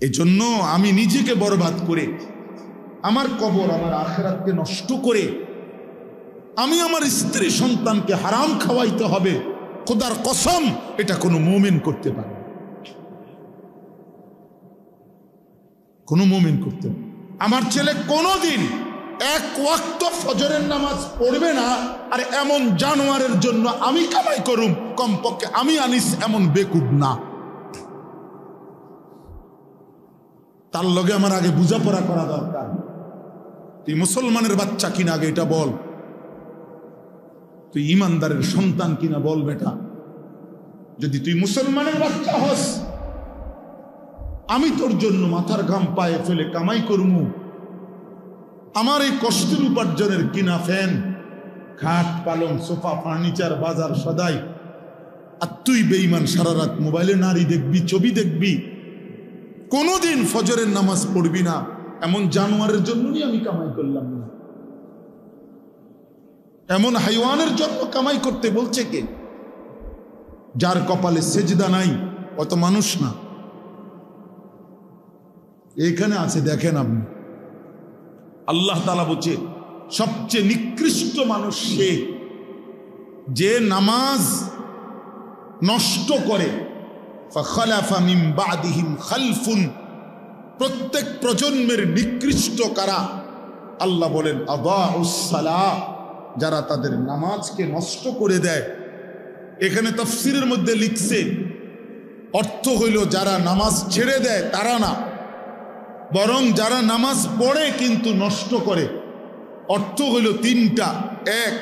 এজন্য আমি নিজেকে বরবাদ করে, আমার কবর আমার আখিরাতকে নষ্ট করে, আমি আমার স্ত্রী সন্তানকে হারাম খাওয়াইতে হবে, খোদার কসম এটা কোনো মুমিন করতে পারে না। কোনো মুমিন করতে পারে। আমার ছেলে কোনোদিন এক ওয়াক্ত ফজরের নামাজ পড়বে না, আর এমন জানোয়ারের জন্য আমি কামাই করুম, কমপক্ষে আমি আনিস এমন বেকুব না। তার লগে আমার আগে বোঝাপড়া করা দরকার। তুই মুসলমানের বাচ্চা কিনা আগে এটা বল, তুই ইমানদারের সন্তান কিনা বল বেটা। যদি তুই মুসলমানের বাচ্চা হস, আমি তোর জন্য মাথার ঘাম পায়ে ফেলে কামাই করমু, আমার এই কষ্টের উপার্জনের কিনা ফ্যান, খাট, পালং, সোফা, ফার্নিচার, বাজার সদাই, আর তুই বেঈমান সারা রাত মোবাইলে নারী দেখবি, ছবি দেখবি, কোনোদিন ফজরের নামাজ পড়বি না, এমন জানোয়ারের জন্যই আমি কামাই করলাম না। এমন হাইওয়ানের জন্য কামাই করতে বলছে কে? যার কপালে সেজদা নাই, অত মানুষ না। এখানে আছে, দেখেন আপনি। আল্লাহ তাআলা বলছে সবচেয়ে নিকৃষ্ট মানুষ সে যে নামাজ নষ্ট করে। ফাখালাফা মিন বাদিহিম খালফুন, প্রত্যেক প্রজন্মের নিকৃষ্ট কারা? আল্লাহ বলেন আদাউস সালাহ, যারা তাদের নামাজকে নষ্ট করে দেয়। এখানে তাফসীরের মধ্যে লিখছে অর্থ হইল যারা নামাজ ছেড়ে দেয় তারা না, বরং যারা নামাজ পড়ে কিন্তু নষ্ট করে। অর্থ হইল তিনটা। এক,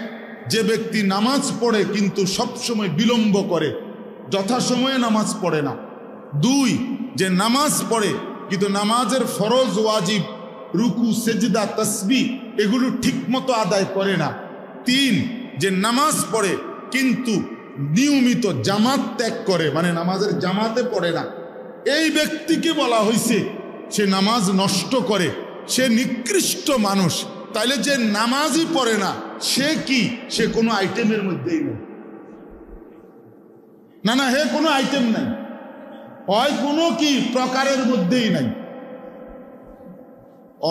যে ব্যক্তি নামাজ পড়ে কিন্তু সবসময় বিলম্ব করে, যথাসময়ে নামাজ পড়ে না। দুই, যে নামাজ পড়ে কিন্তু নামাজের ফরজ, ওয়াজিব, রুকু, সেজদা, তাসবিহ এগুলো ঠিকমতো আদায় করে না। তিন, যে নামাজ পড়ে কিন্তু নিয়মিত জামাত ত্যাগ করে, মানে নামাজের জামাতে পড়ে না। এই ব্যক্তিকে বলা হয়েছে সে নামাজ নষ্ট করে, সে নিকৃষ্ট মানুষ। তাইলে যে নামাজই পড়ে না সে কি? সে কোনো আইটেমের মধ্যেই নেই। না না, হে কোনো আইটেম নাই, হয় কোনো কি প্রকারের মধ্যেই নাই,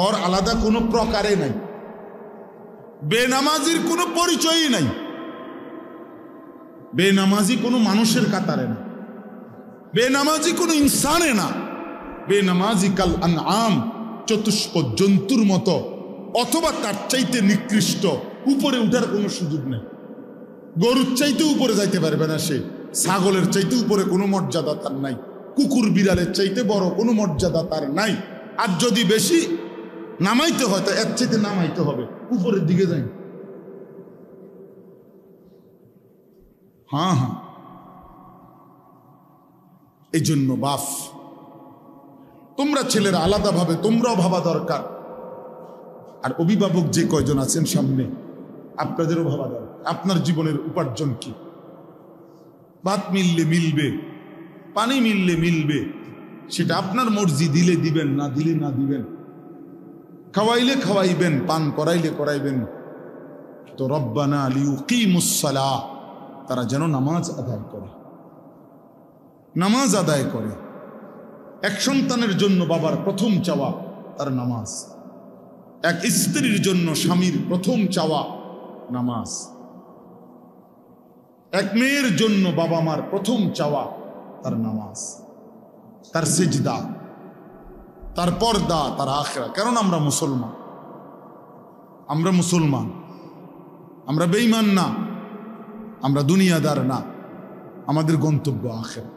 ওর আলাদা কোনো প্রকারে নাই। বেনামাজির কোনো পরিচয়ই নাই, বেনামাজি কোনো মানুষের কাতারে না, বেনামাজি কোনো ইনসানে না, বেনামাজি কাল আনআম, চতুষ্প জন্তুর মতো, অথবা তার চাইতে নিকৃষ্ট। উপরে উঠার কোনো সুযোগ নেই। গরুর চাইতে উপরে যাইতে পারবে না সে, ছাগলের চাইতে উপরে কোনো মর্যাদা তার নাই, কুকুর বিড়ালের চাইতে বড় কোনো মর্যাদা তার নাই। আর যদি বেশি নামাইতে হয় তো এর চাইতে নামাইতে হবে, উপরের দিকে যাই। হ্যাঁ হ্যাঁ, এই জন্য বাপ, তোমরা ছেলেরা আলাদাভাবে তোমরাও ভাবা দরকার। আর অভিভাবক যে কয়জন আছেন সামনে, আপনাদেরও ভাবা দরকার আপনার জীবনের উপার্জন কি। ভাত মিললে মিলবে, পানি মিললে মিলবে, সেটা আপনার মর্জি, দিলে দিবেন, না দিলে না দিবেন, খাওয়াইলে খাওয়াইবেন, পান করাইলে করাইবেন। তো রব্বানা লিয়ুকিমুস সালাহ, তারা যেন নামাজ আদায় করে, নামাজ আদায় করে। এক সন্তানের জন্য বাবার প্রথম চাওয়া তার নামাজ, এক স্ত্রীর জন্য স্বামীর প্রথম চাওয়া নামাজ, এক মেয়ের জন্য বাবা মার প্রথম চাওয়া তার নামাজ, তার সিজদা, তার পর্দা, তার আখিরাত। কারণ আমরা মুসলমান, আমরা মুসলমান, আমরা বেঈমান না, আমরা দুনিয়াদার না, আমাদের গন্তব্য আখিরাত।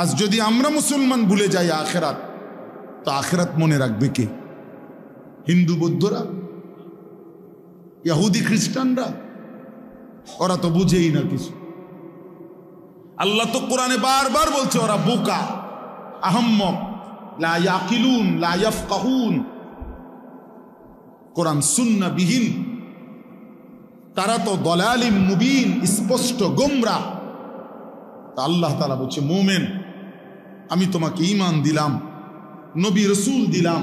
আজ যদি আমরা মুসলমান ভুলে যাই আখিরাত, তো আখিরাত মনে রাখবে কে? হিন্দু বৌদ্ধরা, ইহুদি খ্রিস্টানরা? ওরা তো বুঝেই না কিছু। আল্লাহ তো কোরআনে বারবার বলছে ওরা বোকা, আহম্মক, লা ইয়াকিলুন, লা ইয়াফকাহুন, কোরআন সুন্নাহ বিহীন, তারা তো দলালিম মুবিন, স্পষ্ট গোমরা। তা আল্লাহ তাআলা বলছে মুমিন, আমি তোমাকে ঈমান দিলাম, নবী রাসূল দিলাম,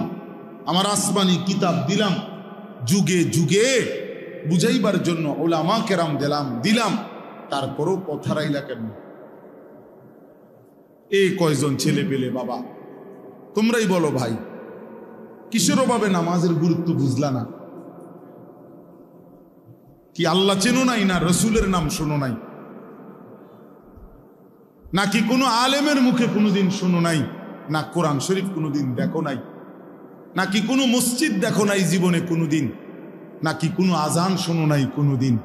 আমার আসমানি কিতাব দিলাম, যুগে যুগে বুঝাইবার জন্য উলামা কেরাম দিলাম, তারপরও পথ হারাইলা কেন? এই কয়জন ছেলে পেলে বাবা তোমরাই বলো ভাই, কিসের অভাবে নামাজের গুরুত্ব বুঝলা না? কি আল্লাহ চেনো নাই, না রসুলের নাম শোনো নাই, নাকি কোনো আলেমের মুখে কোনোদিন শোনো নাই, না কোরআন শরীফ কোনোদিন দেখো নাই, নাকি কোনো মসজিদ দেখো নাই জীবনে কোনোদিন, নাকি কোনো আজান শোনো নাই কোনোদিন?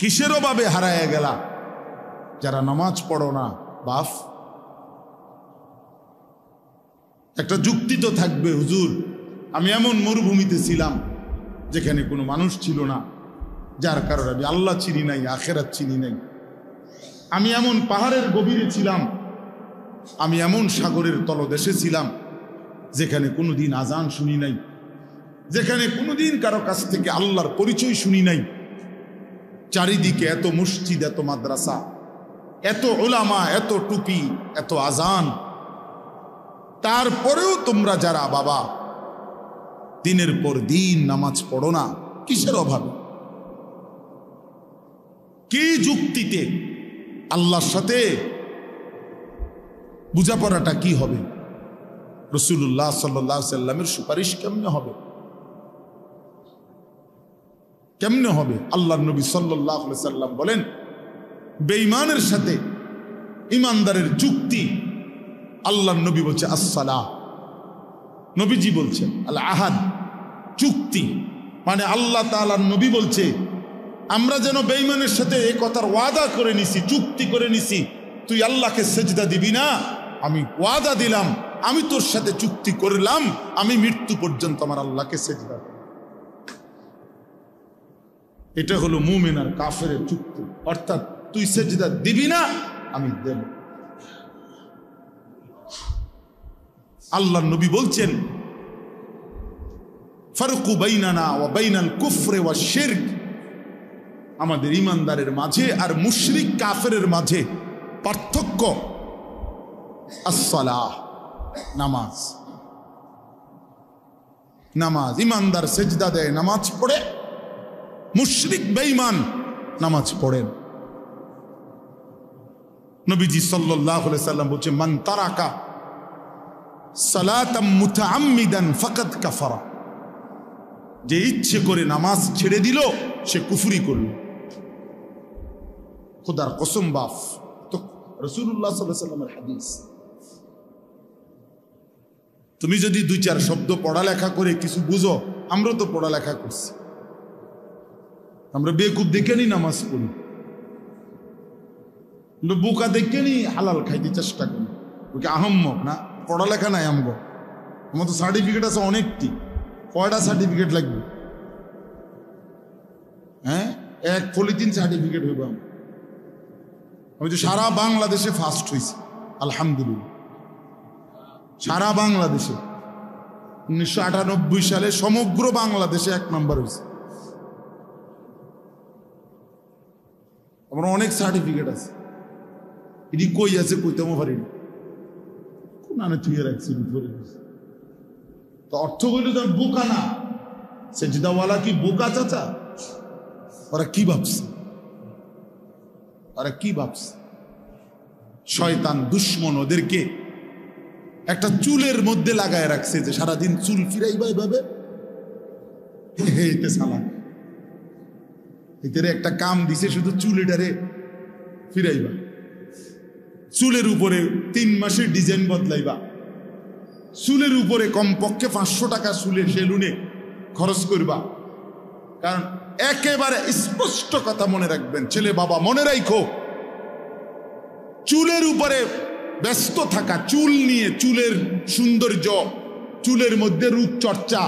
কিসের অভাবে হারায় গেলা যারা নামাজ পড়ো না? বাফ একটা যুক্তি তো থাকবে, হুজুর আমি এমন মরুভূমিতে ছিলাম যেখানে কোনো মানুষ ছিল না, যার কারণে আমি আল্লাহ চিনি নাই, আখেরাত চিনি নাই। আমি এমন পাহাড়ের গভীরে ছিলাম, আমি এমন সাগরের তলদেশে ছিলাম যেখানে কোনোদিন আজান শুনি নাই, যেখানে কোনোদিন কারো কাছ থেকে আল্লাহর পরিচয় শুনি নাই। চারিদিকে এত মসজিদ, এত মাদ্রাসা, এত উলামা, এত টুপি, এত আজান, তারপরেও তোমরা যারা বাবা দিনের পর দিন নামাজ পড়ো না, কিসের অভাবে? কি যুক্তিতে? আল্লাহর সাথে বুঝাপড়াটা কি হবে? রাসূলুল্লাহ সাল্লাল্লাহু আলাইহি সাল্লামের সুপারিশ কেমনে হবে? কেমনে হবে? আল্লাহর নবী সাল্লাল্লাহু আলাইহি সাল্লাম বলেন, বেঈমানের সাথে ইমানদারের যুক্তি, আল্লাহর নবী বলছে আসসালাহ, নবীজি বলছেন আল আহাদ, চুক্তি। মানে আল্লাহ তাআলার নবী বলছে আমরা যেন বেঈমানের সাথে এই কথার ওয়াদা করে নিছি, চুক্তি করে নিছি, তুই আল্লাহকে সেজদা দিবি না, আমি ওয়াদা দিলাম, আমি তোর সাথে চুক্তি করলাম, আমি মৃত্যু পর্যন্ত আমার আল্লাহকে সেজদা দেব। এটা হলো মুমিন আর কাফেরের চুক্তি, অর্থাৎ তুই সেজদা দিবি না, আমি দেব। আল্লাহর নবী বলছেন ফারকু বাইনানা ওয়া বাইনাল কুফরি ওয়া শিরক, আমাদের ইমানদারের মাঝে আর মুশরিক কাফেরের মাঝে পার্থক্য আসসালাহ, নামাজ। নামাজ, ইমানদার সেজদা দেয়, নামাজ পড়ে, মুশরিক বেঈমান নামাজ পড়েন। নবীজি সাল্লাল্লাহু আলাইহি সাল্লাম বলছেন মান তারাকা সালাতাম মুতাআম্মিদান ফাকাদ কাফারা, যে ইচ্ছে করে নামাজ ছেড়ে দিল সে কুফরি করল। খোদার কসম বাপ, তো রাসূলুল্লাহ সাল্লাল্লাহু আলাইহি সাল্লামের হাদিস। তুমি যদি দুই চার শব্দ পড়ালেখা করে কিছু বুঝো, আমরা তো পড়ালেখা করছি, আমরা বেকুব দেখে নি নামাজ পড়ি, বোকা দেখে নি হালাল খাইতে চেষ্টা করি, ওকে আহম্মক না, পড়ালেখা নাই আমগো। আমার তো সার্টিফিকেট আছে অনেকটি, কয়টা সার্টিফিকেট লাগবে? হ্যাঁ, এক পলিথিন সার্টিফিকেট হইব। আমি তো সারা বাংলাদেশে ফার্স্ট হয়েছি আলহামদুলিল্লাহ, সারা বাংলাদেশে 1998 সালে সমগ্র বাংলাদেশে 1 নম্বর হয়েছে। আমার অনেক সার্টিফিকেট আছে, এটি কই আছে কইতেও পারি না, কোন আনে থুয়ে রাখছি। তো অর্থ বললে তো বোকা না, সেজদাওয়ালা কি বোকা চাচা? ওরা কি ভাবছে, ওরা কি ভাবছে? শয়তান দুশ্মন ওদেরকে একটা চুলের মধ্যে লাগায় রাখছে, যে সারাদিন চুল ফিরাইবা এভাবে, এতে সালা এদের একটা কাম দিছে, শুধু চুল এটারে ফিরাইবা, চুলের উপরে 3 মাসের ডিজাইন বদলাইবা, চুলের উপরে কমপক্ষে 500 টাকা চুলের সেলুনে খরচ করবা। কারণ একেবারে স্পষ্ট কথা মনে রাখবেন, ছেলে বাবা মনে রাখো, চুলের উপরে ব্যস্ত থাকা, চুল নিয়ে, চুলের সৌন্দর্য, চুলের মধ্যে রূপচর্চা,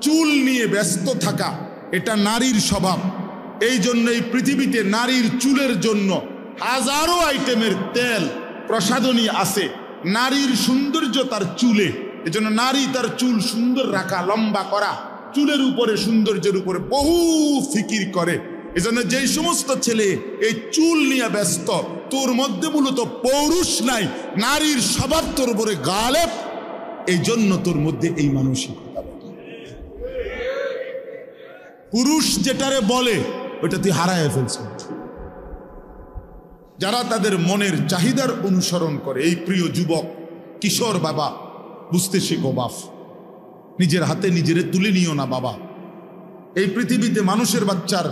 চুল নিয়ে ব্যস্ত থাকা, এটা নারীর স্বভাব। এই জন্য এই পৃথিবীতে নারীর চুলের জন্য হাজারো আইটেমের তেল প্রসাধনী আছে। নারীর সৌন্দর্য তার চুলে, এজন্য নারী তার চুল সুন্দর রাখা, লম্বা করা, চুলের উপরে, সৌন্দর্যের উপরে বহু ফিকির করে। এজন্য যেই সমস্ত ছেলে এই চুল নিয়ে ব্যস্ত, তোর মধ্যে মূলত পৌরুষ নাই, নারীর স্বভাব তোর উপরে গালেব, এই জন্য তোর মধ্যে এই মানসিকতা। পুরুষ যেটারে বলে ওটা তুই হারায় ফেলছ। যারা তাদের মনের চাহিদার অনুসরণ করে, এই প্রিয় যুবক, কিশোর বাবা, বুঝতে শেখো বাপ, নিজের হাতে নিজেরে তুলে নিও না বাবা। এই পৃথিবীতে মানুষের বাচ্চার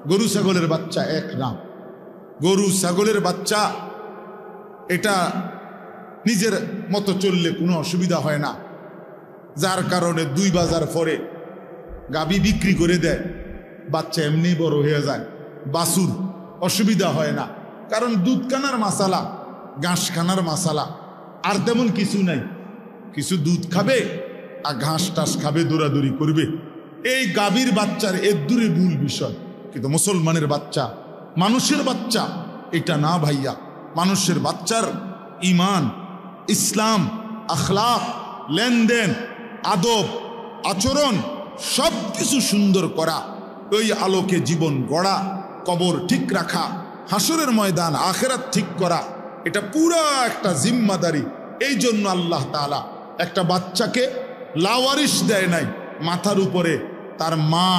গরু ছাগলের বাচ্চা এক না। গরু ছাগলের বাচ্চা এটা নিজের মতো চললে কোনো অসুবিধা হয় না, যার কারণে 2 বাজার পরে গাবি বিক্রি করে দেয়, বাচ্চা এমনি বড় হয়ে যায়। বাছুর অসুবিধা হয় না, কারণ দুধ খানার মাসালা, ঘাস খানার মাসালা, আর তেমন কিছু নাই। কিছু দুধ খাবে আর ঘাস টাস খাবে, দৌড়াদৌড়ি করবে। এই গাভীর বাচ্চার এর দূরে মূল বিষয়। কিন্তু মুসলমানের বাচ্চা, মানুষের বাচ্চা এটা না ভাইয়া। মানুষের বাচ্চার ইমান, ইসলাম, আখলাক, লেনদেন, আদব, আচরণ সব কিছু সুন্দর করা, ওই আলোকে জীবন গড়া, কবর ঠিক রাখা, হাসরের ময়দান আখেরাত ঠিক করা, এটা পুরা একটা জিম্মাদারি। এই জন্য আল্লাহ তাআলা একটা বাচ্চাকে লাওয়ারিশ দেয় নাই। মাথার উপরে তার মা,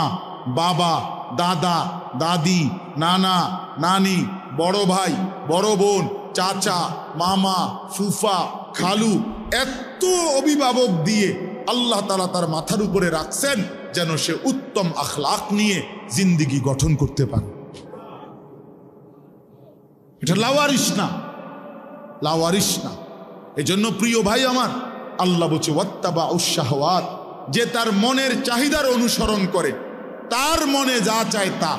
বাবা, দাদা, দাদি, নানা, নানি, বড় ভাই, বড় বোন, চাচা, মামা, ফুফা, খালু, এত অভিভাবক দিয়ে আল্লাহ তাআলা তার মাথার উপরে রাখছেন যেন সে উত্তম আখলাক নিয়ে জিন্দেগি গঠন করতে পারে। এটা লাওয়ারিশ না, লাওয়ারিশ না। এজন্য প্রিয় ভাই আমার, আল্লাহ বলছে ওয়াত্তাবাউশ শাহওয়াত, যে তার মনের চাহিদার অনুসরণ করে, তার মনে যা চায় তা।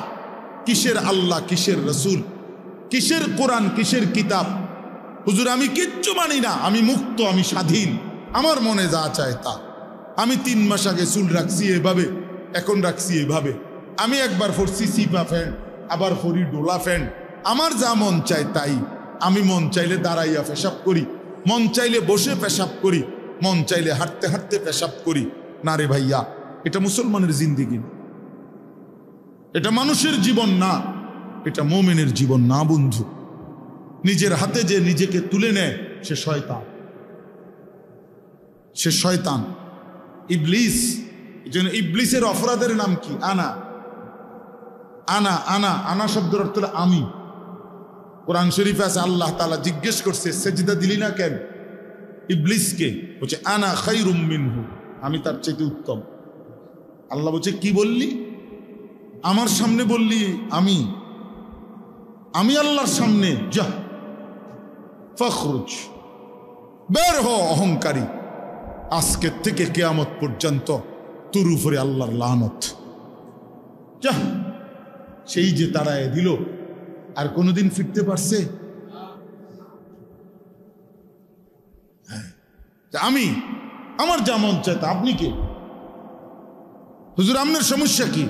কিসের আল্লাহ, কিসের রসুল, কিসের কোরআন, কিসের কিতাব? হুজুর আমি কিচ্ছু মানি না, আমি মুক্ত, আমি স্বাধীন, আমার মনে যা চায় তা। আমি 3 মাস আগে চুল রাখছি এভাবে, এখন রাখছি এভাবে। আমি একবার পরছি সিপা প্যান্ট, আবার পরি ডোলা প্যান্ট। আমার যা মন চায় তাই। আমি মন চাইলে দাঁড়াইয়া পেশাব করি, মন চাইলে বসে পেশাব করি, মন চাইলে হাঁটতে হাঁটতে পেশাব করি। না রে ভাইয়া, এটা মুসলমানের জিন্দেগি না, এটা মানুষের জীবন না, এটা মুমিনের জীবন না বন্ধু। নিজের হাতে যে নিজেকে তুলে নেয় সে শয়তান, সে শয়তান, ইবলিস। এজন্য ইবলিসের অপরাধের নাম কি? আনা আনা আনা আনা শব্দের অর্থ হলো আমি। কোরআন শরীফে আছে আল্লাহ তাআলা জিজ্ঞেস করছে সেজদা দিলি না কেন ইবলিসকে? বলছে আনা খায়রুম মিনহু, আমি তার চাইতে উত্তম। আল্লাহ বলছে কি বললি? আমার সামনে বললি আমি, আমি আল্লাহর সামনে? যা ফখরুজ, বের হ অহংকারী, আজকের থেকে কিয়ামত পর্যন্ত তোর উপরে আল্লাহর লানত। যা। সেই যে তাড়ায় দিল, আর কোনোদিন ফিরতে পারছে? আমি, আমার যা মন চায় তা। আপনি কে? হুজুর আপনার সমস্যা কি?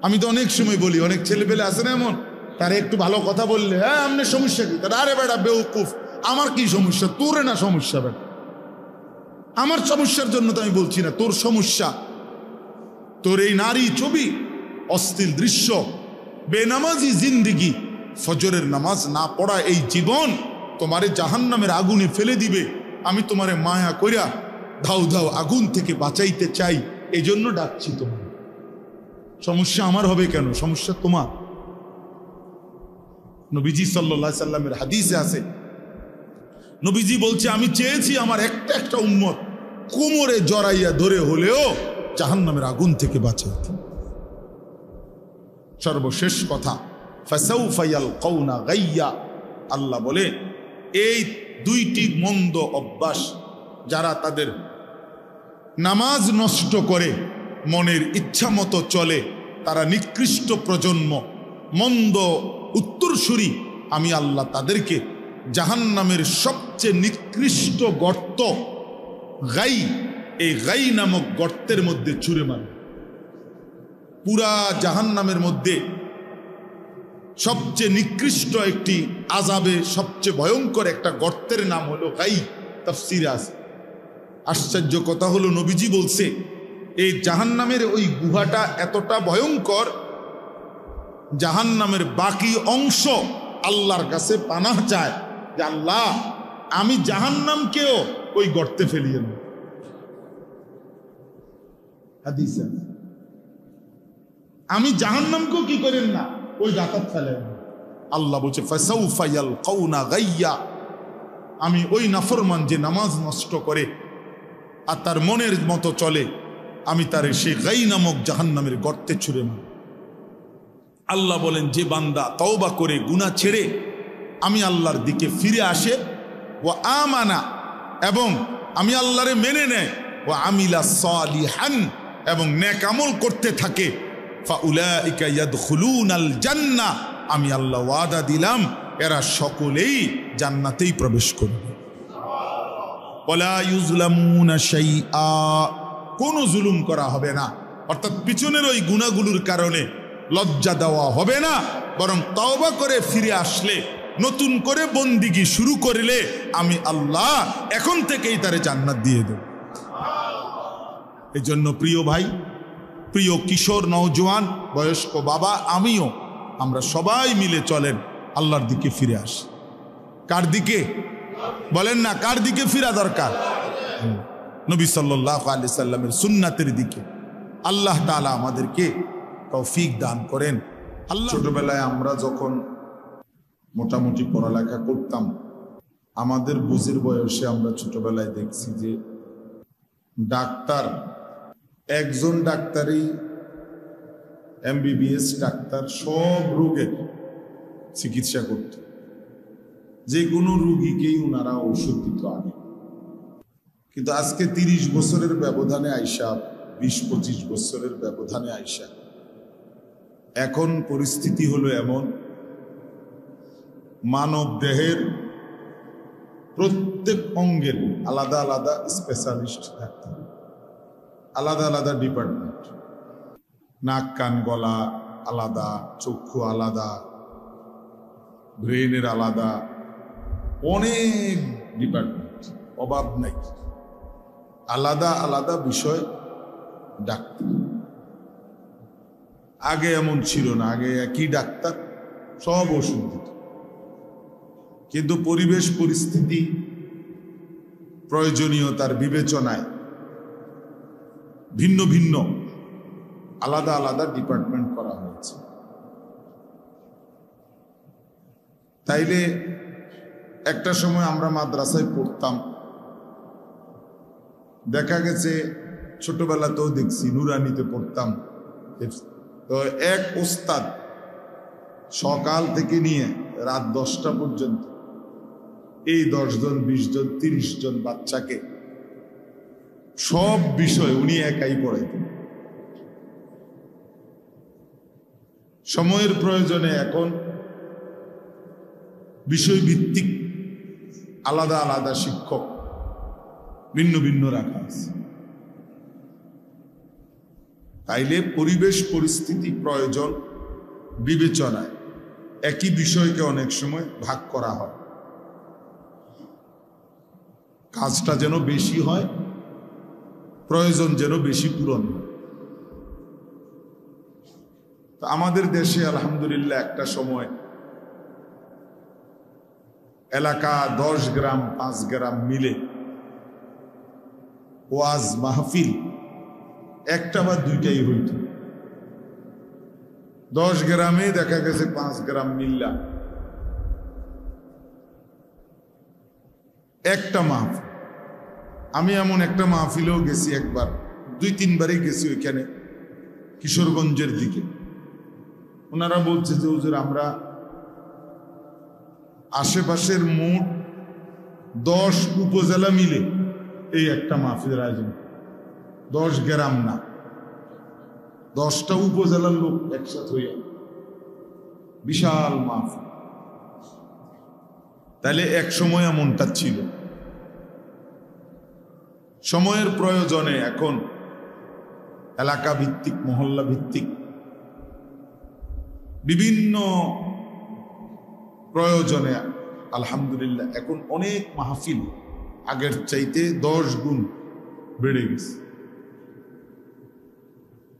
আমি তো অনেক সময় বলি, অনেক ছেলে পেলে আছে না এমন, তারা একটু ভালো কথা বললে হ্যাঁ আপনার সমস্যা কি? তারা আরে বেটা বেউকুফ, আমার কি সমস্যা? তোরে না সমস্যা বেটা, আমার সমস্যার জন্য তো আমি বলছি না, তোর সমস্যা। তোর এই নারী ছবি, অশ্লীল দৃশ্য, বেনামাজি জিন্দিগি, ফজরের নামাজ না পড়া এই জীবন তোমারে জাহান্নামের আগুনে ফেলে দিবে। আমি তোমারে মায়া কইরা ধাউ ধাউ আগুন থেকে বাঁচাইতে চাই, এই জন্য ডাকছি তোমার। সমস্যা আমার হবে কেন? সমস্যা তোমার। নবীজি সাল্লাল্লাহু আলাইহি সাল্লামের হাদিসে আছে, নবীজি বলছে আমি চেয়েছি আমার একটা একটা উম্মত কোমরে জড়াইয়া ধরে হলেও জাহান্নামের আগুন থেকে বাঁচাইতে। সর্বশেষ কথা, ফাসাউফা ইয়ালকাউনা গাইয়া, আল্লাহ বলে এই 2টি মন্দ অভ্যাস যারা তাদের নামাজ নষ্ট করে, মনের ইচ্ছা মতো চলে, তারা নিকৃষ্ট প্রজন্ম, মন্দ উত্তরসূরি। আমি আল্লাহ তাদেরকে জাহান্নামের সবচেয়ে নিকৃষ্ট গর্ত গাই, এই গাই নামক গর্তের মধ্যে ছুঁড়ে মারে। পুরা জাহান্নামের মধ্যে সবচেয়ে নিকৃষ্ট একটি আযাবে, সবচেয়ে ভয়ঙ্কর একটা গর্তের নাম হলো গাই। তাফসীরে আছে। আশ্চর্য কথা হলো নবীজি বলছে এই জাহান্নামের ওই গুহাটা এতটা ভয়ঙ্কর, জাহান্নামের বাকি অংশ আল্লাহর কাছে পানাহ চায় যে আল্লাহ আমি জাহান্নামকেও ওই গর্তে ফেলিয়ে নেব। হাদিস আছে, আমি জাহান্নামকেও কি করেন না ওই গাতাত ফেলেন। আল্লাহ বলছে ফাসাউফা ইয়ালকাউনা গাইয়া, আমি ওই নাফরমান যে নামাজ নষ্ট করে আর তার মনের মতো চলে, আমি তার সেই গাই নামক জাহান্নামের গর্তে ছুঁড়ে মারি। আল্লাহ বলেন, যে বান্দা তওবা করে গুনাহ ছেড়ে আমি আল্লাহর দিকে ফিরে আসে, ও আমানা, এবং আমি আল্লাহরে মেনে নেয়, ও আমিলা সালিহান, এবং নেক আমল করতে থাকে, ফাউলাইকা ইয়াদখুলুনাল জান্নাহ, আমি আল্লাহ ওয়াদা দিলাম এরা সকলেই জান্নাতেই প্রবেশ করবে। ওয়ালা ইউজলামুনা শাইআ, কোনো জুলুম করা হবে না, অর্থাৎ পিছনের ওই গুনাহগুলোর কারণে লজ্জা দেওয়া হবে না, বরং তওবা করে ফিরে আসলে, নতুন করে বন্দিগি শুরু করলে আমি আল্লাহ এখন থেকেই তারে জান্নাত দিয়ে দেব। এই জন্য প্রিয় ভাই, প্রিয় কিশোর, নওজোয়ান, বয়স্ক বাবা, আমিও, আমরা সবাই মিলে চলেন আল্লাহর দিকে ফিরে আসি। কার দিকে বলেন না, কার দিকে ফিরা দরকার? নবী সাল্লাল্লাহু আলাইহি সাল্লামের সুন্নাতের দিকে। আল্লাহ তাআলা আমাদেরকে তৌফিক দান করেন। আল্লাহ, ছোটবেলায় আমরা যখন মোটামুটি পড়ালেখা করতাম, আমাদের বুঝের বয়সে আমরা ছোটবেলায় দেখছি যে ডাক্তার, একজন ডাক্তারই MBBS ডাক্তার সব রোগের চিকিৎসা করত। যে কোনো রোগীকেই ওনারা ওষুধ দিত আগে। কিন্তু আজকে 30 বছরের ব্যবধানে আইসা, 20-25 বছরের ব্যবধানে আইসা, এখন পরিস্থিতি হলো এমন, মানব দেহের প্রত্যেক অঙ্গের আলাদা আলাদা স্পেশালিস্ট ডাক্তার, আলাদা আলাদা ডিপার্টমেন্ট, নাক কান গলা আলাদা, চক্ষু আলাদা, ব্রেনের আলাদা, অনেক ডিপার্টমেন্ট, অভাব নাই, আলাদা আলাদা বিষয় ডাক্তার। আগে এমন ছিল না, আগে একই ডাক্তার সব ওষুধ দিত। কিন্তু পরিবেশ পরিস্থিতি, প্রয়োজনীয়তার বিবেচনায় ভিন্ন ভিন্ন আলাদা আলাদা ডিপার্টমেন্ট করা হয়েছে। তাইলে একটা সময় আমরা মাদ্রাসায় পড়তাম, দেখা গেছে ছোটবেলাতেও দেখছি, নুরানিতে পড়তাম, তো এক ওস্তাদ সকাল থেকে নিয়ে রাত 10টা পর্যন্ত এই 10 জন 20 জন 30 জন বাচ্চাকে সব বিষয় উনি একাই পড়াইতেন। সময়ের প্রয়োজনে এখন বিষয়ভিত্তিক আলাদা আলাদা শিক্ষক ভিন্ন ভিন্ন রাখা আছে। তাইলে পরিবেশ পরিস্থিতি প্রয়োজন বিবেচনায় একই বিষয়কে অনেক সময় ভাগ করা হয়, কাজটা যেন বেশি হয়, প্রয়োজন যেন বেশি পূরণ হয়। তো আমাদের দেশে আলহামদুলিল্লাহ একটা সময় এলাকা 10 গ্রাম 5 গ্রাম মিলে ওয়াজ মাহফিল একটা বা দুইটাই হইত। 10 গ্রামে দেখা গেছে 5 গ্রাম মিল্লা একটা মাহফিল। আমি এমন একটা মাহফিলেও গেছি একবার, 2-3 বারই গেছি ওইখানে, কিশোরগঞ্জের দিকে। ওনারা বলছে যে হুজুর, আমরা আশেপাশের মোট 10 উপজেলা মিলে এই একটা মাহফিলের আয়োজন, 10 গ্রাম না, 10টা উপজেলার লোক একসাথে হইয়া বিশাল মাহফিল। তাহলে এক সময় এমনটা ছিল। সময়ের প্রয়োজনে এখন এলাকা ভিত্তিক, মহল্লা ভিত্তিক বিভিন্ন প্রয়োজনে আলহামদুলিল্লাহ এখন অনেক মাহফিল আগের চাইতে 10 গুণ বেড়ে গেছে।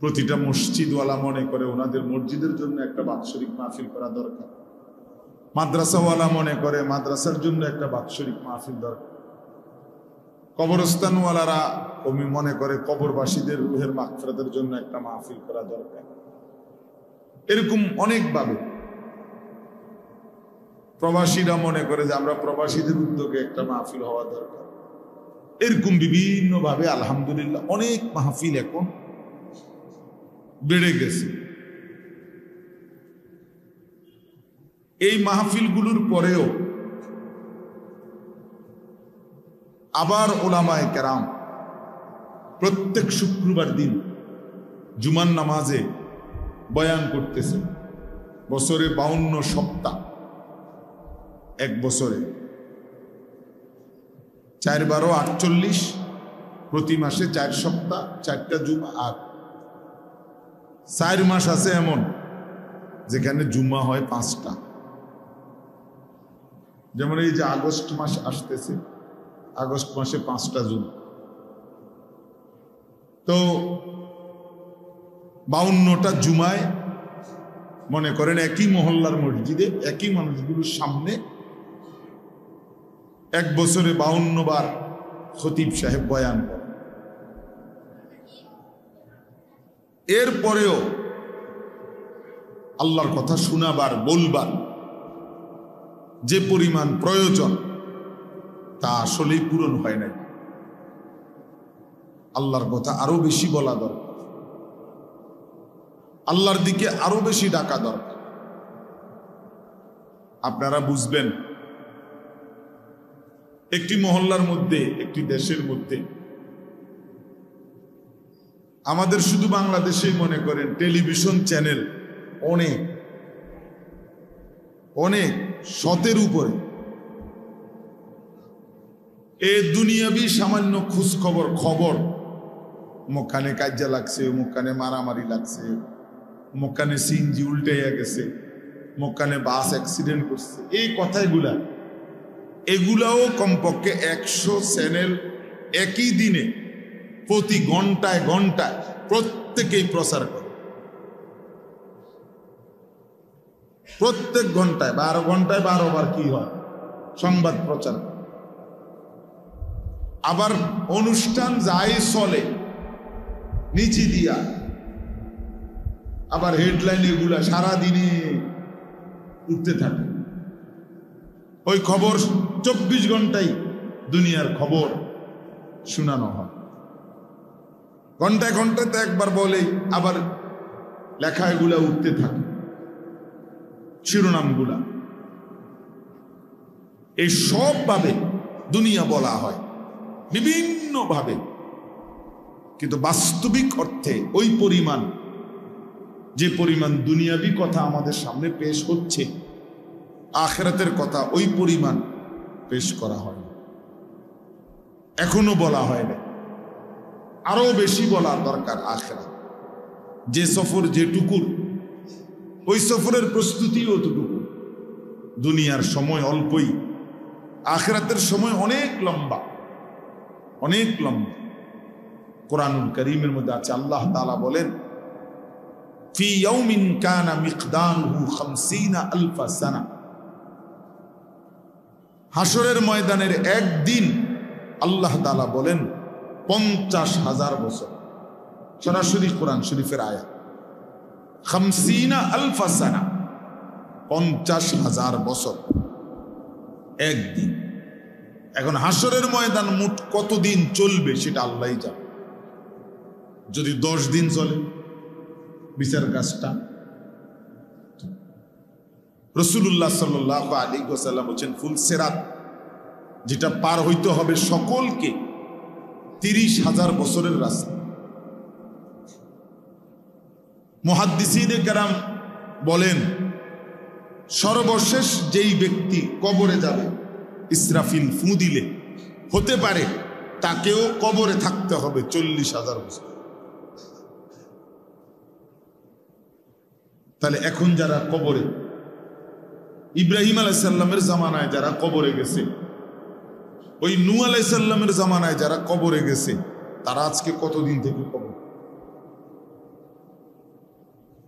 প্রতিটা মসজিদওয়ালা মনে করে ওনাদের মসজিদের জন্য একটা বাৎসরিক মাহফিল করা দরকার, মাদ্রাসাওয়ালা মনে করে মাদ্রাসার জন্য একটা বাৎসরিক মাহফিল দরকার, কবরস্থানওয়ালারা মনে করে কবরবাসীদের রুহের মাগফিরাতের জন্য একটা মাহফিল করা দরকার। এরকম অনেকভাবে প্রবাসীরা মনে করে যে আমরা প্রবাসীদের উদ্যোগে একটা মাহফিল হওয়া দরকার। এরকম বিভিন্ন ভাবে আলহামদুলিল্লাহ অনেক মাহফিল এখন বেড়ে গেছে। এই মাহফিলগুলোর পরেও আবার ওলামায়ে কেরাম প্রত্যেক শুক্রবার দিন জুমার নামাজে বয়ান করতেছে। বছরে 52 সপ্তাহ, এক বছরে 4 × 48, প্রতি মাসে 4 সপ্তাহ 4টা জুমা। আর 4 মাস আছে এমন যেখানে জুমা হয় 5টা। যেমন এই যে আগস্ট মাস আসতেছে, আগস্ট মাসে 5টা জুমা। তো 52টা জুমায় মনে করেন একই মহল্লার মসজিদে একই মানুষগুলোর সামনে এক বছরে 52 বার খতিব সাহেব বয়ান করেন। এরপরেও আল্লাহর কথা শোনাবার বলবার যে পরিমাণ প্রয়োজন তা আসলেই পূরণ হয় নাই। আল্লাহর কথা আরো বেশি বলা দরকার, আল্লাহর দিকে আরো বেশি ডাকা দরকার। আপনারা বুঝবেন, একটি মহল্লার মধ্যে, একটি দেশের মধ্যে, আমাদের শুধু বাংলাদেশেই মনে করেন টেলিভিশন চ্যানেল অনেক অনেক 100-এর উপরে। এ দুনিয়াবি সামান্য খোঁজ খবর, মুখানে কাজ্জা লাগছে, মুখানে মারামারি লাগছে, মুখানে সিএনজি উল্টাইয়া গেছে, মুখানে বাস অ্যাক্সিডেন্ট করছে, এই কথাগুলা, এগুলাও কমপক্ষে 100 চ্যানেল একই দিনে প্রতি ঘন্টায় ঘন্টায় প্রত্যেকেই প্রচার করে। প্রত্যেক ঘন্টায় 12 ঘন্টায় 12 বার কি হয় সংবাদ প্রচার। আবার অনুষ্ঠান যাই চলে নিচে দিয়া, আবার হেডলাইন এগুলা সারাদিনে উঠতে থাকে। ওই খবর 24 ঘন্টাই দুনিয়ার খবর শোনানো হয়। ঘন্টায় ঘন্টায় তো একবার বলেই আবার লেখা এগুলা উঠতে থাকে, শিরোনামগুলা। এই সব ভাবে দুনিয়া বলা হয় বিভিন্ন ভাবে, কিন্তু বাস্তবিক অর্থে ওই পরিমাণ, যে পরিমাণ দুনিয়াবি কথা আমাদের সামনে পেশ হচ্ছে, আখিরাতের কথা ওই পরিমাণ পেশ করা হয়, এখনো বলা হয় না। আরো বেশি বলা দরকার আখিরাত। যে সফর যেটুকুর, ওই সফরের প্রস্তুতিও অতটুকু। দুনিয়ার সময় অল্পই, আখিরাতের সময় অনেক লম্বা, অনেক লম্বা। কোরআনুল কারীমের মধ্যে আছে, আল্লাহ তাআলা বলেন, ফি ইয়াউমিন কানা মিকদারুহু 50,000 সানা। হাসরের ময়দানের একদিন আল্লাহ তাআলা বলেন 50,000 বছর। সরাসরি কোরআন শরীফের আয়াত, 50,000 সানা, 50,000 বছর একদিন। এখন হাসরের ময়দান মোট কতদিন চলবে সেটা আল্লাহই জানে। যদি 10 দিন চলে বিচার কাজটা, রাসূলুল্লাহ সাল্লাল্লাহু আলাইহি ওয়াসাল্লাম বলেন, ফুল সিরাত যেটা পার হইতে হবে সকলকে, 30,000 বছরের রাস্তা। মুহাদ্দিসিনে কেরাম বলেন, সর্বশেষ যেই ব্যক্তি কবরে যাবে, ইসরাফিল ফু দিলে হতে পারে তাকেও কবরে থাকতে হবে 40,000 বছর। তাহলে এখন যারা কবরে, ইব্রাহিম আলাইহিস সালামের জামানায় যারা কবরে গেছে, ওই নূহ আলাইহিস সালামের জামানায় যারা কবরে গেছে, তারা আজকে কতদিন থেকে কবর।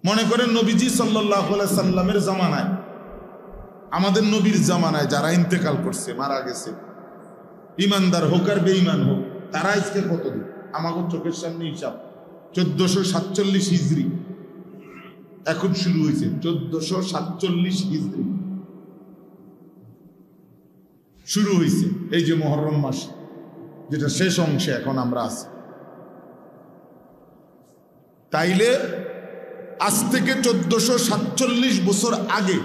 মনে করেন নবীজি সাল্লাল্লাহু আলাইহি সাল্লামের জামানায়, আমাদের নবীর জামানায় যারা ইন্তেকাল করছে, মারা গেছে, ইমানদার হোক আর বেঈমান হোক, তারা আজকে কতদিন। আমাদের চোখের সামনে হিসাব 1447 হিজরি এখন শুরু হয়েছে, 1447 হিজরি। শুরু হয়েছে এই যে মুহররম মাস, যেটা শেষ অংশে এখন আমরা আছি। তাইলে আজ থেকে 1447 বছর আগে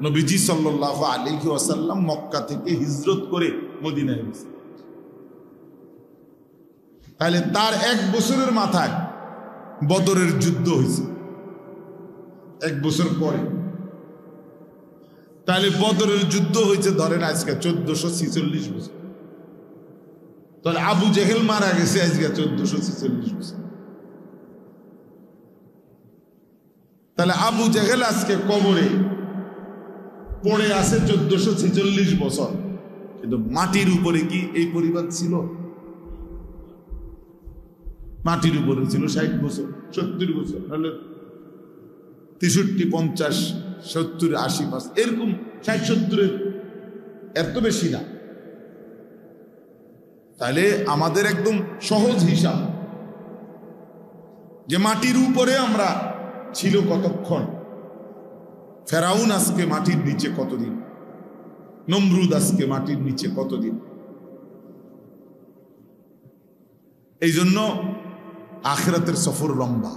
নবীজি সাল্লাল্লাহু আলাইহি ওয়াসাল্লাম মক্কা থেকে হিজরত করে মদিনায় গেছে। তাহলে তার 1 বছরের মাথায় বদরের যুদ্ধ হয়েছে, 1 বছর পরে। তাহলে বদরের যুদ্ধ হয়েছে ধরেন আজকে 1446 বছর। তাহলে আবু জেহেল মারা গেছে আজকে 1446 বছর। তাহলে আবু জেহেল আজকে কবরে পড়ে আছে 1446 বছর, কিন্তু মাটির উপরে কি এই পরিবার ছিল? মাটির উপরে ছিল 60 বছর, 70 বছর, নাহলে 63, 50, 70, 80, এরকম 60-70 এত বেশি না। তাহলে আমাদের একদম সহজ হিসাব যে মাটির উপরে আমরা ছিল কতক্ষণ। ফেরাউন আজকে মাটির নিচে কতদিন, নমরুদ আজকে মাটির নিচে কতদিন। এই জন্য আখিরাতের সফর লম্বা,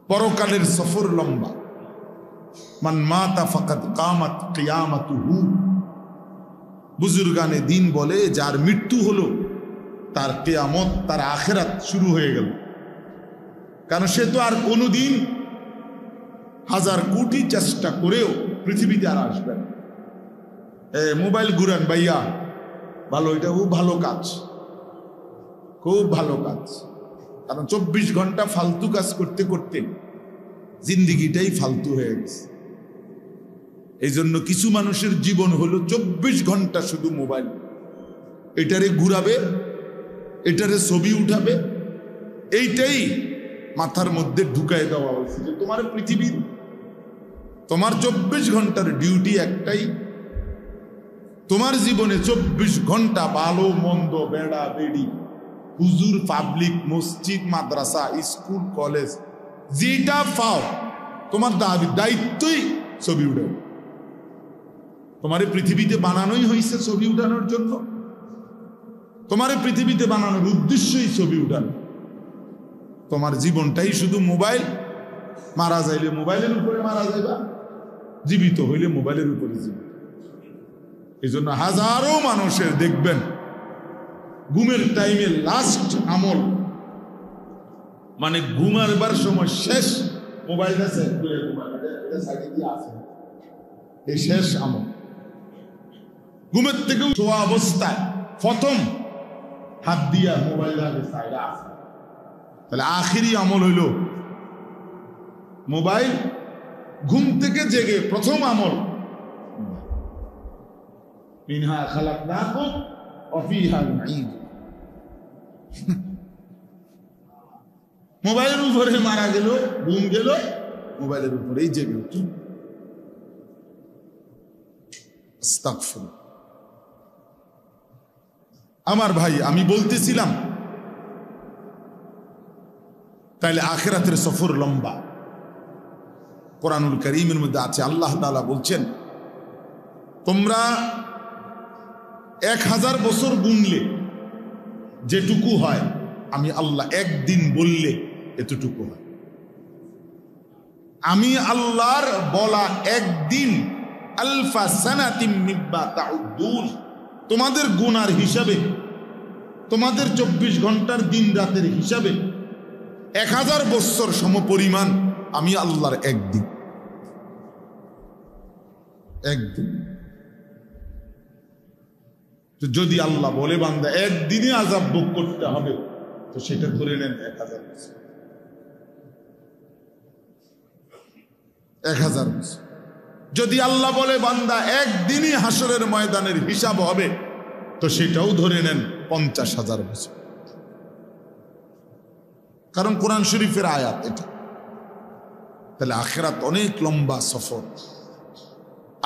পরকালের সফর লম্বা। মান মাতা ফাকাদ কামাত কিয়ামাতুহু, বুজুর্গানে দিন বলে যার মৃত্যু হলো তার কিয়ামত, তার আখিরাত শুরু হয়ে গেল। কারণ সে তো আর কোনোদিন 1000 কোটি চেষ্টা করেও পৃথিবীতে আর আসবে না। মোবাইল ঘুরান ভাইয়া, ভালো, এটা খুব ভালো কাজ, খুব ভালো কাজ। কারণ 24 ঘন্টা ফালতু কাজ করতে করতে জিন্দিগিটাই ফালতু হয়ে গেছে। এই জন্য কিছু মানুষের জীবন হলো 24 ঘন্টা শুধু মোবাইল, এটারে ঘুরাবে, এটারে ছবি উঠাবে, এইটাই মাথার মধ্যে ঢুকায় দেওয়া হয়েছে যে তোমার পৃথিবীর, তোমার 24 ঘন্টার ডিউটি একটাই। তোমার জীবনে 24 ঘন্টা ভালো মন্দ, বেড়া বেড়ি, হুজুর, পাবলিক, মসজিদ, মাদ্রাসা, স্কুল, কলেজ, যেটা পাও তোমার দায়িত্বই ছবি উঠানো। তোমার পৃথিবীতে বানানোই হয়েছে ছবি উঠানোর জন্য, তোমার পৃথিবীতে বানানোর উদ্দেশ্যই ছবি উঠানো। তোমার জীবনটাই শুধু মোবাইল, মারা যাইলে মোবাইলের উপরে মারা যাইবা, জীবিত হইলে মোবাইলের উপরে জীবিত। এই জন্য হাজারো মানুষের দেখবেন ঘুমের টাইমে লাস্ট আমল, মানে ঘুমাবার সময় শেষ মোবাইলটা সেট করে এই শেষ আমল। ঘুমের থেকে শোয়া অবস্থায় প্রথম হাত দিয়া মোবাইলটা সাইডে আছে। তাহলে আখিরি আমল হইল মোবাইল। ঘুম থেকে জেগে প্রথম আমল মিনহা খালাকনাকুম ওয়া ফিহা নুঈদুকুম। মোবাইলের উপরে মারা গেল, ঘুম গেল, মোবাইলের উপরেই জেগে উঠল। আস্তাগফিরুল্লাহ। আমার ভাই, আমি বলতেছিলাম তাইলে আখিরাতের সফর লম্বা। কোরআনুল কারীমের মধ্যে আছে, আল্লাহ তাআলা বলছেন তোমরা 1000 বছর গুনলে যেটুকু হয়, আমি আল্লাহ একদিন বললে এতটুকু হয়। আমি আল্লাহর বলা একদিন আলফা সানাতিম মিম্মা তাউদ্দুন, তোমাদের গুনার হিসাবে, তোমাদের 24 ঘন্টার দিন রাতের হিসাবে 1000 বছর সমপরিমাণ আমি আল্লাহর একদিন। একদিন তো যদি আল্লাহ বলে বান্দা একদিনে আযাব ভোগ করতে হবে, তো সেটা ধরে নেন 1000 বছর। 1000 বছর। যদি আল্লাহ বলে বান্দা একদিনই হাসরের ময়দানের হিসাব হবে, তো সেটাও ধরে নেন 50,000 বছর। কারণ কোরআন শরীফের আয়াত এটা। তাহলে আখিরাত অনেক লম্বা সফর,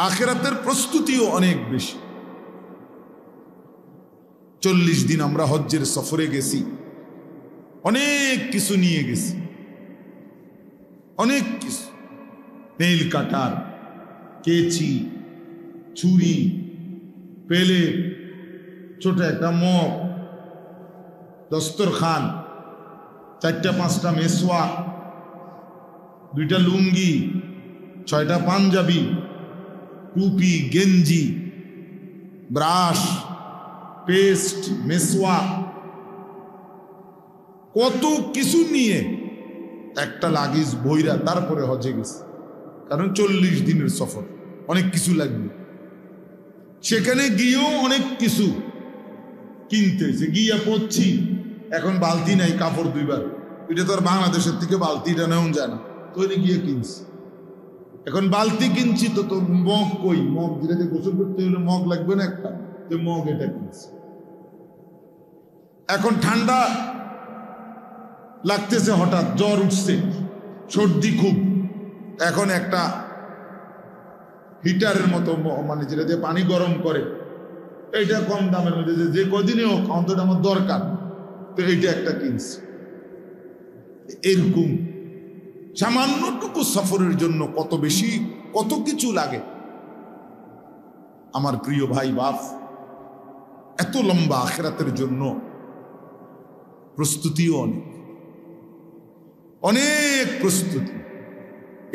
আখিরাতের প্রস্তুতিও অনেক বেশি। 40 দিন আমরা হজ্জের সফরে গেছি, অনেক কিছু নিয়ে গেছি, অনেক কিছু, নেইল কাটার, কেচি, ছুরি, পেলে, ছোট একটা মগ, দস্তরখান, 4-5টা মেসওয়াক, 2টা লুঙ্গি, 6টা পাঞ্জাবি, টুপি, গেঞ্জি, ব্রাশ, পেস্ট, মেসওয়াক, কত কিছু নিয়ে একটা লাগেজ বইরা তারপরে হজে গেছে। কারণ 40 দিনের সফর, অনেক কিছু লাগবে। সেখানে গিয়েও অনেক কিছু কিনতে হয়েছে। গিয়া পড়ছি, এখন বালতি নাই কাপড় ধুইবার, এটা তো আর বাংলাদেশের থেকে বালতিটা নেওয়া যায় না, তো গিয়ে কিনছি। এখন বালতি কিনছি তো মগ কই, মগ যেটাতে গোসল করতে হলে মগ লাগবে না একটা, তো মগ এটা কিনছি। এখন ঠান্ডা লাগতেছে, হঠাৎ জ্বর উঠছে, সর্দি খুব, এখন একটা হিটারের মতো, মানে যেটা দিয়ে পানি গরম করে, এইটা কম দামের মধ্যে, যে কদিনে হোক অন্তত আমার দরকার, তো এইটা একটা কিনছি। এরকম সামান্যটুকু সফরের জন্য কত বেশি কত কিছু লাগে। আমার প্রিয় ভাই বাপ, এত লম্বা আখিরাতের জন্য প্রস্তুতিও অনেক, অনেক প্রস্তুতি।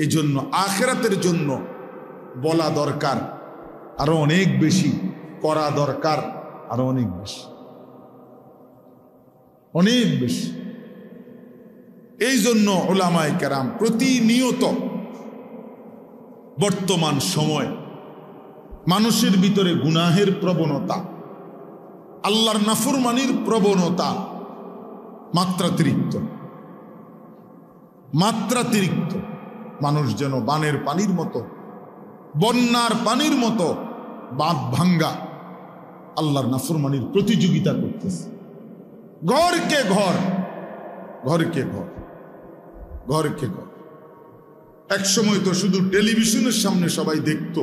এই জন্য আখিরাতের জন্য বলা দরকার আরো অনেক বেশি, করা দরকার আরো অনেক বেশি, অনেক বেশি। এই জন্য উলামায়ে কেরাম প্রতিনিয়ত বর্তমান সময় মানুষের ভিতরে গুনাহের প্রবণতা, আল্লাহর নাফরমানির প্রবণতা মাত্রাতিরিক্ত, মাত্রাতিরিক্ত। মানুষ যেন বানের পানির মতো, বন্যার পানির মতো বাঁধ ভাঙ্গা আল্লাহর নাফরমানির প্রতিযোগিতা করতেছে। ঘরকে ঘর, ঘরকে ঘর, ঘরকে ঘর। এক সময় তো শুধু টেলিভিশনের সামনে সবাই দেখত,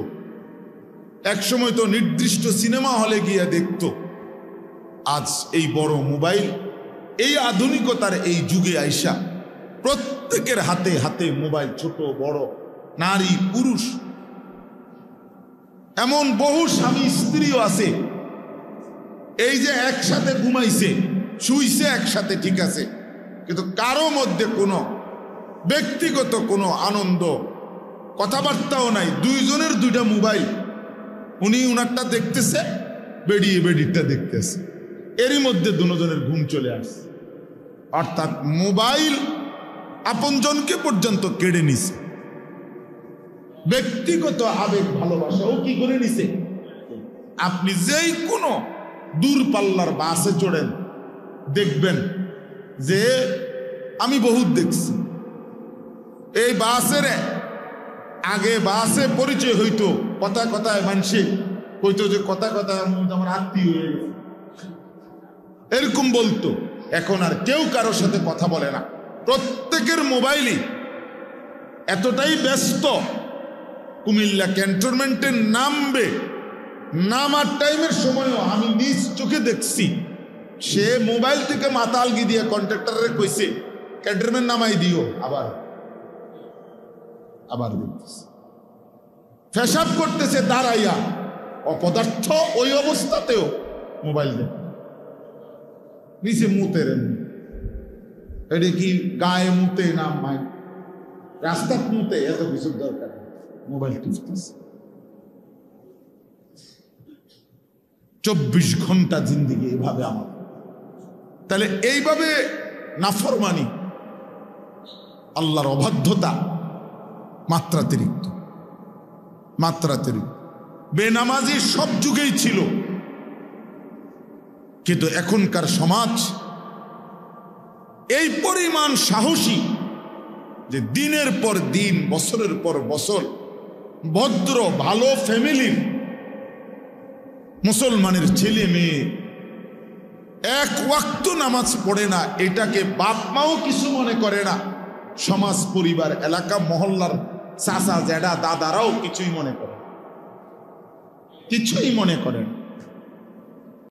এক সময় তো নির্দিষ্ট সিনেমা হলে গিয়ে দেখত। আজ এই বড় মোবাইল, এই আধুনিকতার এই যুগে আইসা প্রত্যেকের হাতে হাতে মোবাইল, ছোট বড়, নারী পুরুষ, এমন বহু স্বামী স্ত্রীও আছে এই যে একসাথে ঘুমাইছে, শুইছে একসাথে, ঠিক আছে, কিন্তু কারো মধ্যে কোনো ব্যক্তিগত কোনো আনন্দ, কথাবার্তাও নাই। দুইজনের দুইটা মোবাইল, উনি উনারটা দেখতেছে, বেরিয়ে বেডিরটা দেখতেছে, এরই মধ্যে দুজনের ঘুম চলে আসছে। অর্থাৎ মোবাইল আপনজনকে পর্যন্ত কেড়ে নিছে, ব্যক্তিগত আবেগ ভালোবাসাও কি করে নিছে। আপনি যেই কোনো দূরপাল্লার বাসে চড়েন, দেখবেন যে আমি বহুত দেখছি, এই বাসের আগে বাসে পরিচয় হইতো, কথা কথায় মানুষে হইতো যে কথা কথায় আমার আত্মীয় হয়ে গেছে, এরকম বলতো। এখন আর কেউ কারোর সাথে কথা বলে না, প্রত্যেকের মোবাইলই এতটাই ব্যস্ত। কুমিল্লা ক্যান্টনমেন্টে নামবে, নামার টাইমের সময়ও আমি নিজ চোখে দেখছি, সে মোবাইল থেকে মাতালগি দিয়ে কন্ট্রাক্টরে কইছে ক্যান্টনমেন্ট নামাই দিও, আবার আবার দেখতেছে, ফেসাব করতেছে দাঁড়াইয়া, অপদার্থ ওই অবস্থাতেও মোবাইল দেখ নিচে মুতের, এটা কি গায়ে মুতে না মাই রাস্তাত মুতে, এত কিছুর দরকার, মোবাইল টিপতেছে। 24 ঘন্টা জিন্দিগি এভাবে আমার। তাহলে এইভাবে নাফরমানি, আল্লাহর অবাধ্যতা মাত্রাতিরিক্ত, মাত্রাতিরিক্ত। বেনামাজি সব যুগেই ছিল, কিন্তু এখনকার সমাজ এই পরিমাণ সাহসী যে দিনের পর দিন, বছরের পর বছর ভদ্র ভালো ফ্যামিলির মুসলমানের ছেলে মেয়ে এক ওয়াক্ত নামাজ পড়ে না, এটাকে বাপ মাও কিছু মনে করে না, সমাজ পরিবার এলাকা মহল্লার চাচা জেঠা দাদারাও কিছুই মনে করে, কিছুই মনে করেন।